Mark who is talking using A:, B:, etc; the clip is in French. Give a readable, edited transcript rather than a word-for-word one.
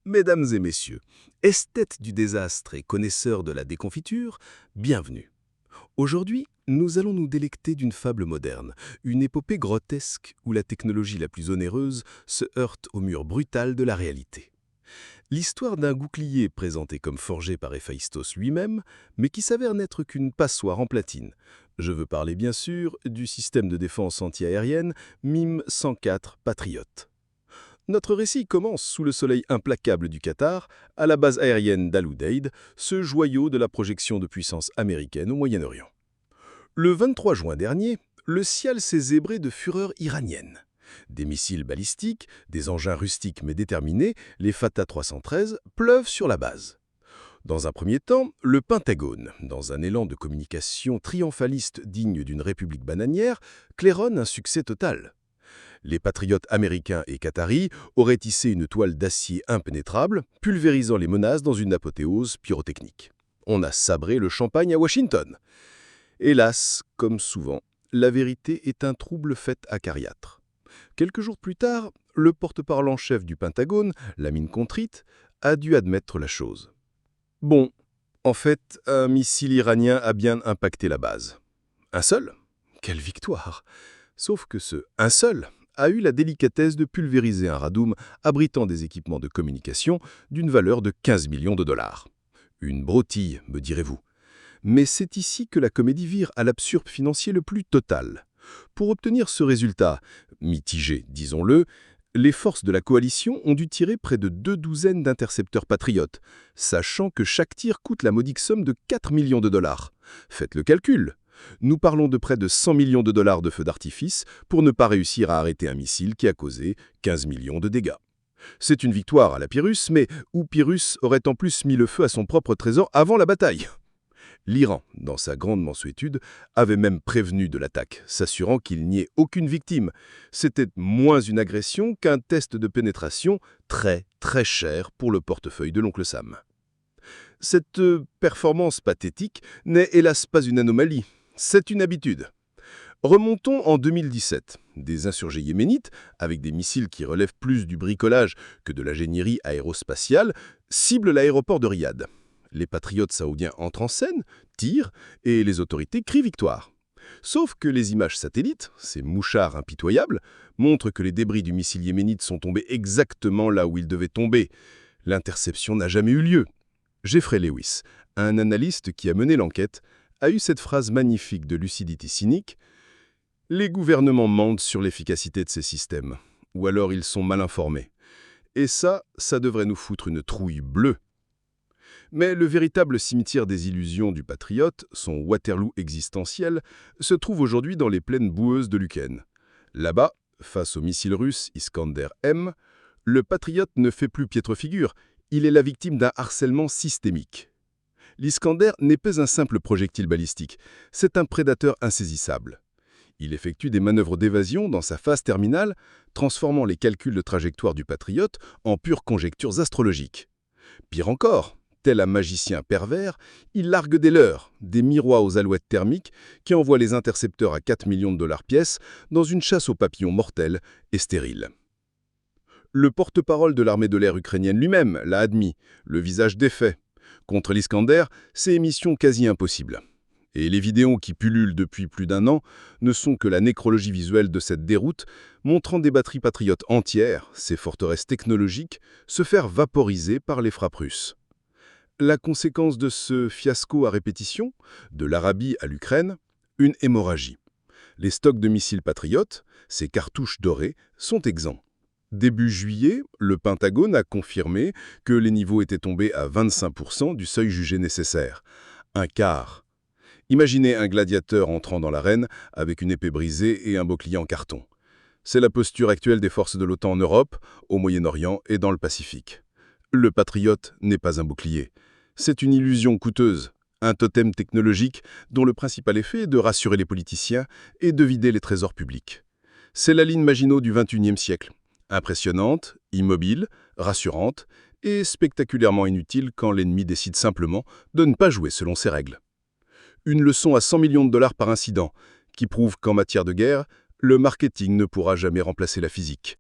A: Mesdames et messieurs, esthètes du désastre et connaisseurs de la déconfiture, bienvenue. Aujourd'hui, nous allons nous délecter d'une fable moderne, une épopée grotesque où la technologie la plus onéreuse se heurte au mur brutal de la réalité. L'histoire d'un bouclier présenté comme forgé par Héphaïstos lui-même, mais qui s'avère n'être qu'une passoire en platine. Je veux parler bien sûr du système de défense antiaérienne MIM 104 Patriot. Notre récit commence sous le soleil implacable du Qatar, à la base aérienne d'Al-Udeid, ce joyau de la projection de puissance américaine au Moyen-Orient. Le 23 juin dernier, le ciel s'est zébré de fureur iranienne. Des missiles balistiques, des engins rustiques mais déterminés, les Fatah 313, pleuvent sur la base. Dans un premier temps, le Pentagone, dans un élan de communication triomphaliste digne d'une république bananière, claironne un succès total. Les patriotes américains et qataris auraient tissé une toile d'acier impénétrable, pulvérisant les menaces dans une apothéose pyrotechnique. On a sabré le champagne à Washington. Hélas, comme souvent, la vérité est un trouble fait acariâtre. Quelques jours plus tard, le porte-parole en chef du Pentagone, la mine contrite, a dû admettre la chose. Bon, en fait, un missile iranien a bien impacté la base. Un seul? Quelle victoire! Sauf que ce « un seul » a eu la délicatesse de pulvériser un radoum abritant des équipements de communication d'une valeur de 15 millions de dollars. Une broutille, me direz-vous. Mais c'est ici que la comédie vire à l'absurde financier le plus total. Pour obtenir ce résultat, mitigé, disons-le, les forces de la coalition ont dû tirer près de 2 douzaines d'intercepteurs patriotes, sachant que chaque tir coûte la modique somme de 4 millions de dollars. Faites le calcul. Nous parlons de près de 100 millions de dollars de feux d'artifice pour ne pas réussir à arrêter un missile qui a causé 15 millions de dégâts. C'est une victoire à la Pyrrhus, mais où Pyrrhus aurait en plus mis le feu à son propre trésor avant la bataille. L'Iran, dans sa grande mansuétude, avait même prévenu de l'attaque, s'assurant qu'il n'y ait aucune victime. C'était moins une agression qu'un test de pénétration très cher pour le portefeuille de l'oncle Sam. Cette performance pathétique n'est hélas pas une anomalie. C'est une habitude. Remontons en 2017. Des insurgés yéménites, avec des missiles qui relèvent plus du bricolage que de l'ingénierie aérospatiale, ciblent l'aéroport de Riyad. Les patriotes saoudiens entrent en scène, tirent, et les autorités crient victoire. Sauf que les images satellites, ces mouchards impitoyables, montrent que les débris du missile yéménite sont tombés exactement là où ils devaient tomber. L'interception n'a jamais eu lieu. Jeffrey Lewis, un analyste qui a mené l'enquête, a eu cette phrase magnifique de lucidité cynique: « Les gouvernements mentent sur l'efficacité de ces systèmes, ou alors ils sont mal informés. Et ça devrait nous foutre une trouille bleue. » Mais le véritable cimetière des illusions du patriote, son Waterloo existentiel, se trouve aujourd'hui dans les plaines boueuses de l'Ukraine. Là-bas, face au missile russe Iskander-M, le patriote ne fait plus piètre figure, il est la victime d'un harcèlement systémique. L'Iskander n'est pas un simple projectile balistique, c'est un prédateur insaisissable. Il effectue des manœuvres d'évasion dans sa phase terminale, transformant les calculs de trajectoire du patriote en pures conjectures astrologiques. Pire encore, tel un magicien pervers, il largue des leurres, des miroirs aux alouettes thermiques qui envoient les intercepteurs à 4 millions de dollars pièce dans une chasse aux papillons mortels et stériles. Le porte-parole de l'armée de l'air ukrainienne lui-même l'a admis, le visage défait. Contre l'Iskander, c'est mission quasi impossible. Et les vidéos qui pullulent depuis plus d'1 an ne sont que la nécrologie visuelle de cette déroute, montrant des batteries patriotes entières, ces forteresses technologiques, se faire vaporiser par les frappes russes. La conséquence de ce fiasco à répétition, de l'Arabie à l'Ukraine, une hémorragie. Les stocks de missiles patriotes, ces cartouches dorées, sont exempts. Début juillet, le Pentagone a confirmé que les niveaux étaient tombés à 25% du seuil jugé nécessaire. Un quart. Imaginez un gladiateur entrant dans l'arène avec une épée brisée et un bouclier en carton. C'est la posture actuelle des forces de l'OTAN en Europe, au Moyen-Orient et dans le Pacifique. Le patriote n'est pas un bouclier. C'est une illusion coûteuse, un totem technologique dont le principal effet est de rassurer les politiciens et de vider les trésors publics. C'est la ligne Maginot du XXIe siècle. Impressionnante, immobile, rassurante et spectaculairement inutile quand l'ennemi décide simplement de ne pas jouer selon ses règles. Une leçon à 100 millions de dollars par incident, qui prouve qu'en matière de guerre, le marketing ne pourra jamais remplacer la physique.